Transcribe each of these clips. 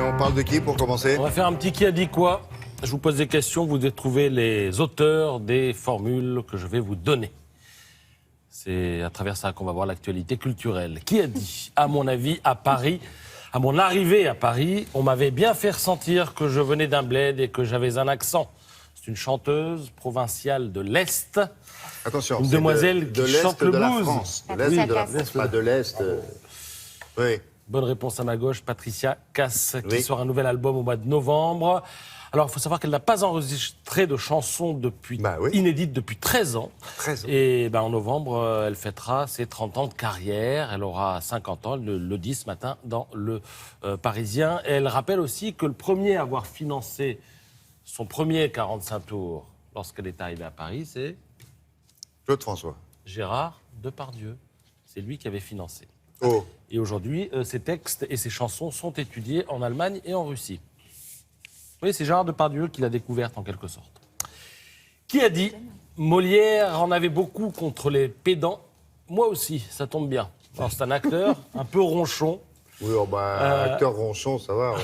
on parle de qui pour commencer? On va faire un petit qui a dit quoi. Je vous pose des questions, vous devez trouver les auteurs des formules que je vais vous donner. C'est à travers ça qu'on va voir l'actualité culturelle. Qui a dit, à mon avis, à Paris, à mon arrivée à Paris, on m'avait bien fait ressentir que je venais d'un bled et que j'avais un accent. C'est une chanteuse provinciale de l'Est. Attention, Une demoiselle qui chante le de la blues. France. De Oui, l'Est de la France, pas de l'Est. Oui. Bonne réponse à ma gauche, Patricia Cass, qui Oui. sort un nouvel album au mois de novembre. Alors, il faut savoir qu'elle n'a pas enregistré de chansons inédites depuis 13 ans. 13 ans. Et en novembre, elle fêtera ses 30 ans de carrière. Elle aura 50 ans, le 10 ce matin, dans le Parisien. Et elle rappelle aussi que le premier à avoir financé son premier 45 tours lorsqu'elle est arrivée à Paris, c'est Claude François. Gérard Depardieu. C'est lui qui avait financé. Oh. Et aujourd'hui, ses textes et ses chansons sont étudiés en Allemagne et en Russie. Oui, c'est Gérard Depardieu qui l'a découverte en quelque sorte. Qui a dit « Molière en avait beaucoup contre les pédants. Moi aussi, ça tombe bien. » Alors c'est un acteur un peu ronchon. Oui, oh bah, acteur ronchon, ça va.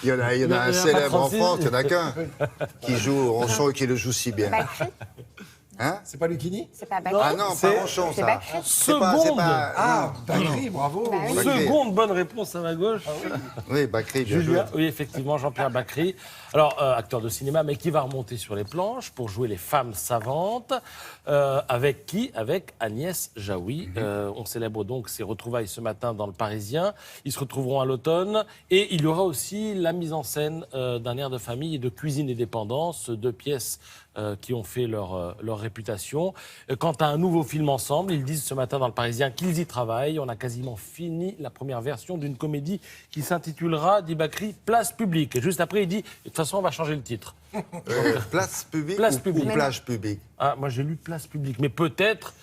Il y en a un célèbre en France, il n'y en a qu'un qui joue ronchon et qui le joue si bien. Hein? C'est pas Lucchini? C'est pas Bacri. Ah non, c'est- pas ronchon, c'est ça. Bacri. Seconde, Ah, Bacri, bravo. Bah oui. Bacri. seconde bonne réponse à ma gauche. Oui, Bacri, bien joué. Julia, oui, effectivement, Jean-Pierre Bacri. Alors, acteur de cinéma, mais qui va remonter sur les planches pour jouer les femmes savantes. Avec qui? Avec Agnès Jaoui. On célèbre donc ses retrouvailles ce matin dans le Parisien. Ils se retrouveront à l'automne. Et il y aura aussi la mise en scène d'un air de famille et de cuisine et dépendance, deux pièces qui ont fait leur réputation. Quant à un nouveau film ensemble, ils disent ce matin dans le Parisien qu'ils y travaillent. On a quasiment fini la première version d'une comédie qui s'intitulera, dit Bacri, Place publique. Et juste après, il dit, de toute façon, on va changer le titre. Place publique Place ou publique. plage publique? Ah, moi, j'ai lu Place publique. Mais peut-être,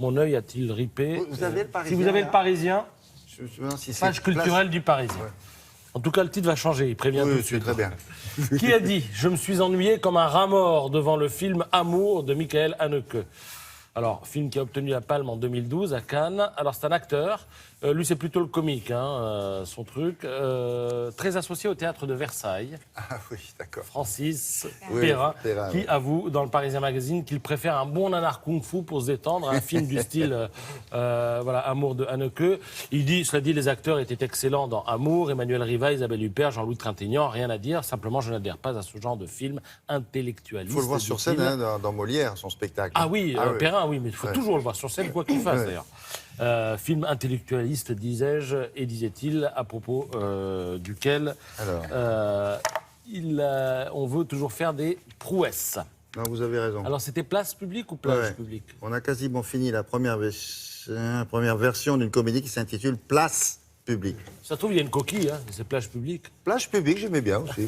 mon œil a-t-il ripé. Vous avez le Parisien, Si vous avez là le Parisien, Je me souviens si c'est page culturelle du Parisien. Ouais. En tout cas, le titre va changer, il prévient tout de Oui, c'est suite. très bien. Qui a dit « Je me suis ennuyé comme un rat mort devant le film Amour de Michael Haneke ». Alors, film qui a obtenu la Palme en 2012 à Cannes. Alors, c'est un acteur. Lui, c'est plutôt le comique, son truc. Très associé au théâtre de Versailles. Ah oui, d'accord. Francis Oui, Perrin, Perrin, qui oui. avoue dans le Parisien Magazine qu'il préfère un bon nanar kung-fu pour se détendre à un film du style Amour de Haneke. Il dit, cela dit, les acteurs étaient excellents dans Amour, Emmanuel Riva, Isabelle Huppert, Jean-Louis Trintignant, rien à dire. Simplement, je n'adhère pas à ce genre de film intellectualiste. Il faut le voir sur scène, dit-il. dans Molière, son spectacle. Ah oui, oui. Perrin, oui, mais il faut Ouais. toujours le voir sur scène, quoi qu'il fasse Ouais. d'ailleurs. Film intellectualiste, disais-je, et disait-il, à propos duquel Alors. on veut toujours faire des prouesses. Non, vous avez raison. Alors, c'était place publique ou plage Ouais. publique? On a quasiment fini la première version d'une comédie qui s'intitule Place publique. Ça se trouve, il y a une coquille, c'est plage publique. Plage publique, j'aimais bien aussi.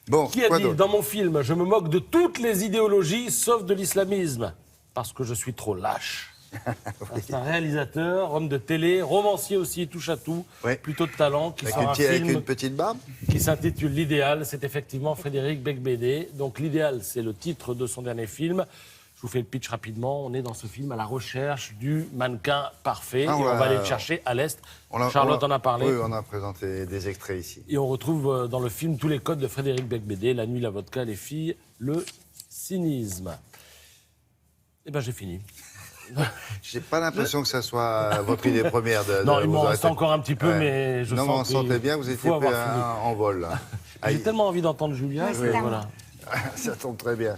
Bon, Qui a quoi dit, d'autre? dans mon film, je me moque de toutes les idéologies, sauf de l'islamisme, parce que je suis trop lâche. C'est un réalisateur, homme de télé, romancier aussi, touche à tout, Ouais. plutôt de talent, qui Avec sort un avec film une petite barbe? qui s'intitule L'Idéal. C'est effectivement Frédéric Becbédé. Donc L'Idéal, c'est le titre de son dernier film. Je vous fais le pitch rapidement. On est dans ce film à la recherche du mannequin parfait. Ah, et on ouais. va aller le chercher à l'Est. Charlotte en a parlé. Oui, on a présenté des extraits ici. Et on retrouve dans le film tous les codes de Frédéric Becbédé. La nuit, la vodka, les filles, le cynisme. Eh bien, j'ai fini. J'ai pas l'impression que ça soit votre idée première de. Non, de il vous m'en arrêter. reste encore un petit peu, mais je non, mais on sens qu'il sentait bien, vous étiez faut avoir pris fini. en vol. Là. J'ai Aïe, tellement envie d'entendre Julia. Oui, que c'est voilà. ça tombe très bien.